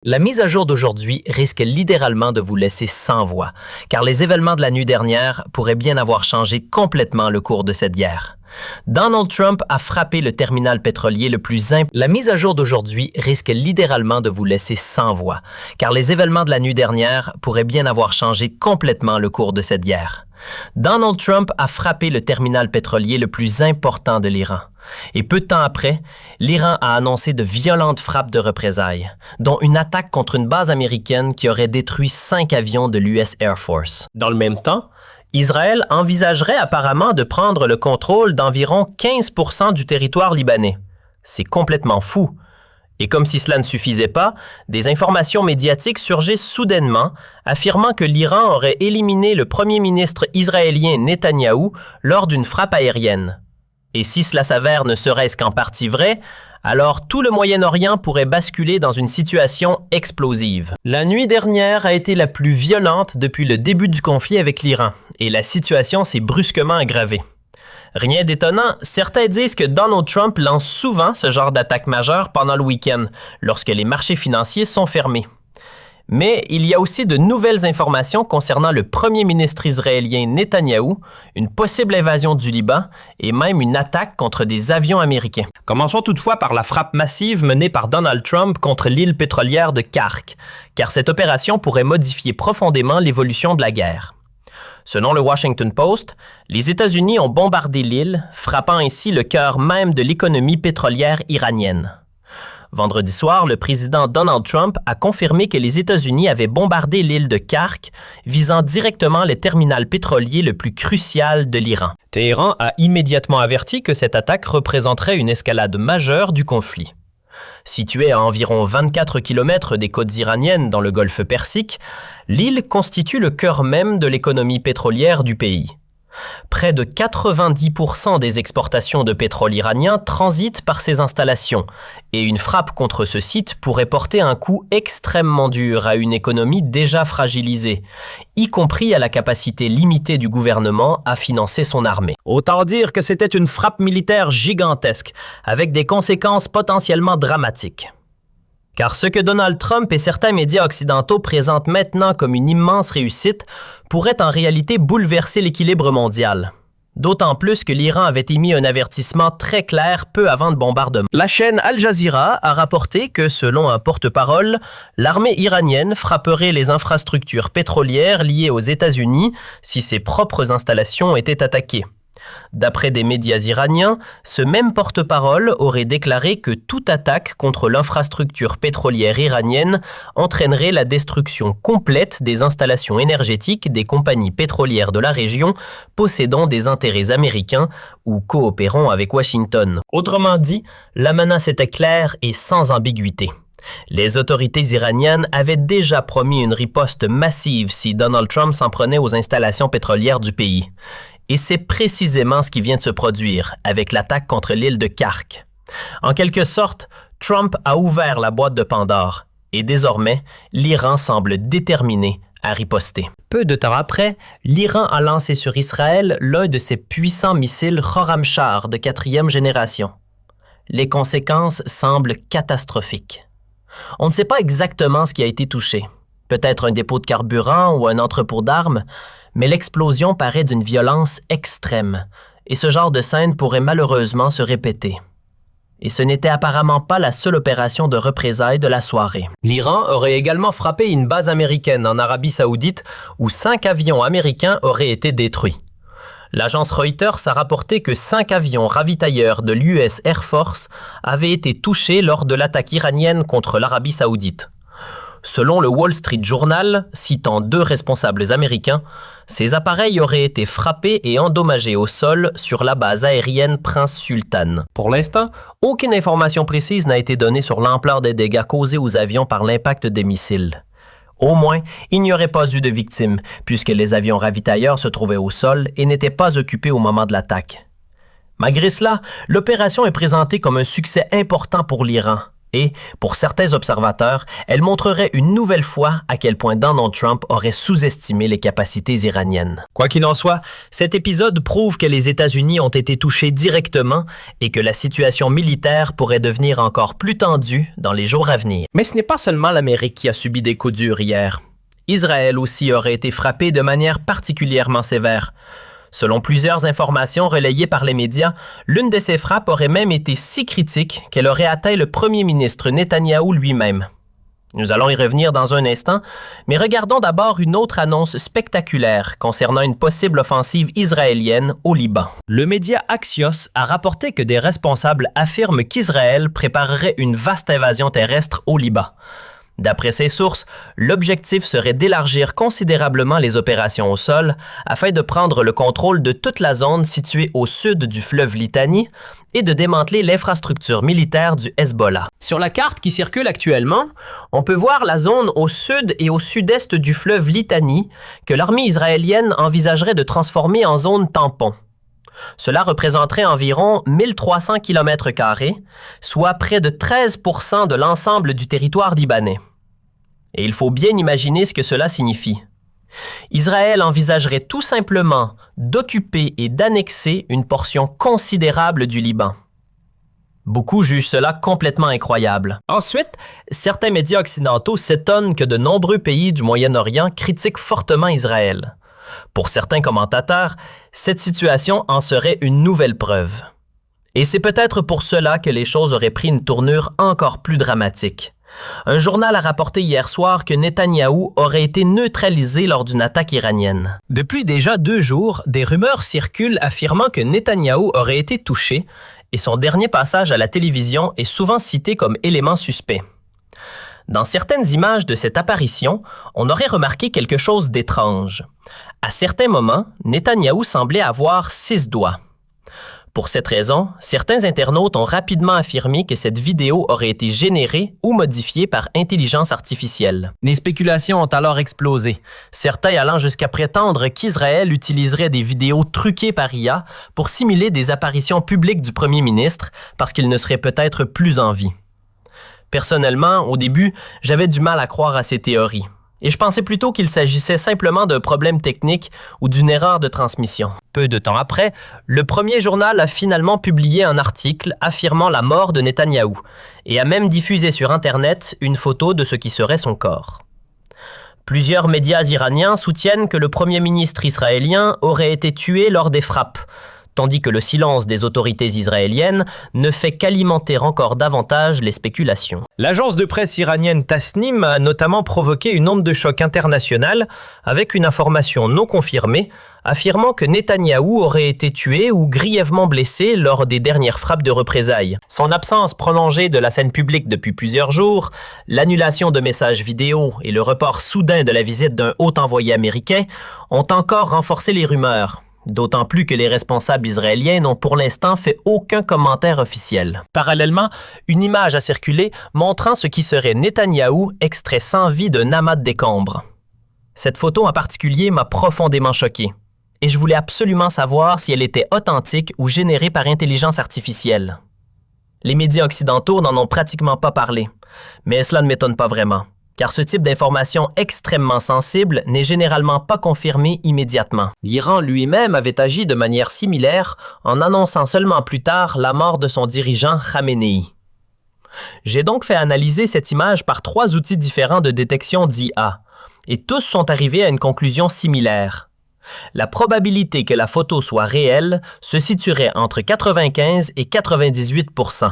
La mise à jour d'aujourd'hui risque littéralement de vous laisser sans voix, car les événements de la nuit dernière pourraient bien avoir changé complètement le cours de cette guerre. Donald Trump a frappé le terminal pétrolier le plus important. La mise à jour d'aujourd'hui risque littéralement de vous laisser sans voix, car les événements de la nuit dernière pourraient bien avoir changé complètement le cours de cette guerre. Donald Trump a frappé le terminal pétrolier le plus important de l'Iran. Et peu de temps après, l'Iran a annoncé de violentes frappes de représailles, dont une attaque contre une base américaine qui aurait détruit 5 avions de l'US Air Force. Dans le même temps, Israël envisagerait apparemment de prendre le contrôle d'environ 15% du territoire libanais. C'est complètement fou. Et comme si cela ne suffisait pas, des informations médiatiques surgissent soudainement, affirmant que l'Iran aurait éliminé le premier ministre israélien Netanyahou lors d'une frappe aérienne. Et si cela s'avère ne serait-ce qu'en partie vrai, alors tout le Moyen-Orient pourrait basculer dans une situation explosive. La nuit dernière a été la plus violente depuis le début du conflit avec l'Iran, et la situation s'est brusquement aggravée. Rien d'étonnant, certains disent que Donald Trump lance souvent ce genre d'attaque majeure pendant le week-end, lorsque les marchés financiers sont fermés. Mais il y a aussi de nouvelles informations concernant le premier ministre israélien Netanyahou, une possible invasion du Liban et même une attaque contre des avions américains. Commençons toutefois par la frappe massive menée par Donald Trump contre l'île pétrolière de Kark, car cette opération pourrait modifier profondément l'évolution de la guerre. Selon le Washington Post, les États-Unis ont bombardé l'île, frappant ainsi le cœur même de l'économie pétrolière iranienne. Vendredi soir, le président Donald Trump a confirmé que les États-Unis avaient bombardé l'île de Kark, visant directement le terminal pétrolier le plus crucial de l'Iran. Téhéran a immédiatement averti que cette attaque représenterait une escalade majeure du conflit. Située à environ 24 km des côtes iraniennes dans le golfe Persique, l'île constitue le cœur même de l'économie pétrolière du pays. Près de 90% des exportations de pétrole iranien transitent par ces installations, et une frappe contre ce site pourrait porter un coup extrêmement dur à une économie déjà fragilisée, y compris à la capacité limitée du gouvernement à financer son armée. Autant dire que c'était une frappe militaire gigantesque, avec des conséquences potentiellement dramatiques. Car ce que Donald Trump et certains médias occidentaux présentent maintenant comme une immense réussite pourrait en réalité bouleverser l'équilibre mondial. D'autant plus que l'Iran avait émis un avertissement très clair peu avant le bombardement. La chaîne Al Jazeera a rapporté que, selon un porte-parole, l'armée iranienne frapperait les infrastructures pétrolières liées aux États-Unis si ses propres installations étaient attaquées. D'après des médias iraniens, ce même porte-parole aurait déclaré que toute attaque contre l'infrastructure pétrolière iranienne entraînerait la destruction complète des installations énergétiques des compagnies pétrolières de la région possédant des intérêts américains ou coopérant avec Washington. Autrement dit, la menace était claire et sans ambiguïté. Les autorités iraniennes avaient déjà promis une riposte massive si Donald Trump s'en prenait aux installations pétrolières du pays. Et c'est précisément ce qui vient de se produire avec l'attaque contre l'île de Kark. En quelque sorte, Trump a ouvert la boîte de Pandore et désormais, l'Iran semble déterminé à riposter. Peu de temps après, l'Iran a lancé sur Israël l'un de ses puissants missiles Khorramshahr de 4e génération. Les conséquences semblent catastrophiques. On ne sait pas exactement ce qui a été touché. Peut-être un dépôt de carburant ou un entrepôt d'armes, mais l'explosion paraît d'une violence extrême, et ce genre de scène pourrait malheureusement se répéter. Et ce n'était apparemment pas la seule opération de représailles de la soirée. L'Iran aurait également frappé une base américaine en Arabie Saoudite où 5 avions américains auraient été détruits. L'agence Reuters a rapporté que 5 avions ravitailleurs de l'US Air Force avaient été touchés lors de l'attaque iranienne contre l'Arabie Saoudite. Selon le Wall Street Journal, citant 2 responsables américains, ces appareils auraient été frappés et endommagés au sol sur la base aérienne Prince Sultan. Pour l'instant, aucune information précise n'a été donnée sur l'ampleur des dégâts causés aux avions par l'impact des missiles. Au moins, il n'y aurait pas eu de victimes, puisque les avions ravitailleurs se trouvaient au sol et n'étaient pas occupés au moment de l'attaque. Malgré cela, l'opération est présentée comme un succès important pour l'Iran, Et, pour certains observateurs, elle montrerait une nouvelle fois à quel point Donald Trump aurait sous-estimé les capacités iraniennes. Quoi qu'il en soit, cet épisode prouve que les États-Unis ont été touchés directement et que la situation militaire pourrait devenir encore plus tendue dans les jours à venir. Mais ce n'est pas seulement l'Amérique qui a subi des coups durs hier. Israël aussi aurait été frappé de manière particulièrement sévère. Selon plusieurs informations relayées par les médias, l'une de ces frappes aurait même été si critique qu'elle aurait atteint le premier ministre Netanyahou lui-même. Nous allons y revenir dans un instant, mais regardons d'abord une autre annonce spectaculaire concernant une possible offensive israélienne au Liban. Le média Axios a rapporté que des responsables affirment qu'Israël préparerait une vaste invasion terrestre au Liban. D'après ces sources, l'objectif serait d'élargir considérablement les opérations au sol afin de prendre le contrôle de toute la zone située au sud du fleuve Litanie et de démanteler l'infrastructure militaire du Hezbollah. Sur la carte qui circule actuellement, on peut voir la zone au sud et au sud-est du fleuve Litanie que l'armée israélienne envisagerait de transformer en zone tampon. Cela représenterait environ 1300 km², soit près de 13% de l'ensemble du territoire libanais. Et il faut bien imaginer ce que cela signifie. Israël envisagerait tout simplement d'occuper et d'annexer une portion considérable du Liban. Beaucoup jugent cela complètement incroyable. Ensuite, certains médias occidentaux s'étonnent que de nombreux pays du Moyen-Orient critiquent fortement Israël. Pour certains commentateurs, cette situation en serait une nouvelle preuve. Et c'est peut-être pour cela que les choses auraient pris une tournure encore plus dramatique. Un journal a rapporté hier soir que Netanyahou aurait été neutralisé lors d'une attaque iranienne. Depuis déjà 2 jours, des rumeurs circulent affirmant que Netanyahou aurait été touché et son dernier passage à la télévision est souvent cité comme élément suspect. Dans certaines images de cette apparition, on aurait remarqué quelque chose d'étrange. À certains moments, Netanyahou semblait avoir 6 doigts. Pour cette raison, certains internautes ont rapidement affirmé que cette vidéo aurait été générée ou modifiée par intelligence artificielle. Les spéculations ont alors explosé, certains allant jusqu'à prétendre qu'Israël utiliserait des vidéos truquées par IA pour simuler des apparitions publiques du premier ministre parce qu'il ne serait peut-être plus en vie. Personnellement, au début, j'avais du mal à croire à ces théories. Et je pensais plutôt qu'il s'agissait simplement d'un problème technique ou d'une erreur de transmission. Peu de temps après, le premier journal a finalement publié un article affirmant la mort de Netanyahou et a même diffusé sur Internet une photo de ce qui serait son corps. Plusieurs médias iraniens soutiennent que le premier ministre israélien aurait été tué lors des frappes, tandis que le silence des autorités israéliennes ne fait qu'alimenter encore davantage les spéculations. L'agence de presse iranienne Tasnim a notamment provoqué une onde de choc internationale avec une information non confirmée affirmant que Netanyahou aurait été tué ou grièvement blessé lors des dernières frappes de représailles. Son absence prolongée de la scène publique depuis plusieurs jours, l'annulation de messages vidéo et le report soudain de la visite d'un haut envoyé américain ont encore renforcé les rumeurs. D'autant plus que les responsables israéliens n'ont pour l'instant fait aucun commentaire officiel. Parallèlement, une image a circulé montrant ce qui serait Netanyahou extrait sans vie d'un amas de décombres. Cette photo en particulier m'a profondément choqué, et je voulais absolument savoir si elle était authentique ou générée par intelligence artificielle. Les médias occidentaux n'en ont pratiquement pas parlé, mais cela ne m'étonne pas vraiment, car ce type d'information extrêmement sensible n'est généralement pas confirmé immédiatement. L'Iran lui-même avait agi de manière similaire en annonçant seulement plus tard la mort de son dirigeant Khamenei. J'ai donc fait analyser cette image par 3 outils différents de détection d'IA, et tous sont arrivés à une conclusion similaire. La probabilité que la photo soit réelle se situerait entre 95 et 98%.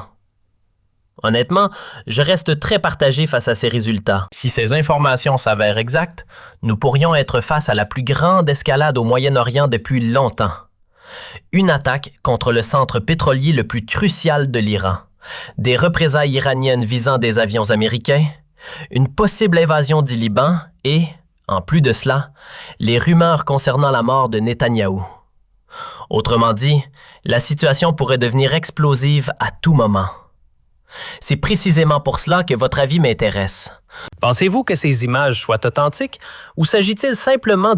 Honnêtement, je reste très partagé face à ces résultats. Si ces informations s'avèrent exactes, nous pourrions être face à la plus grande escalade au Moyen-Orient depuis longtemps. Une attaque contre le centre pétrolier le plus crucial de l'Iran, des représailles iraniennes visant des avions américains, une possible invasion du Liban et, en plus de cela, les rumeurs concernant la mort de Netanyahou. Autrement dit, la situation pourrait devenir explosive à tout moment. C'est précisément pour cela que votre avis m'intéresse. Pensez-vous que ces images soient authentiques ou s'agit-il simplement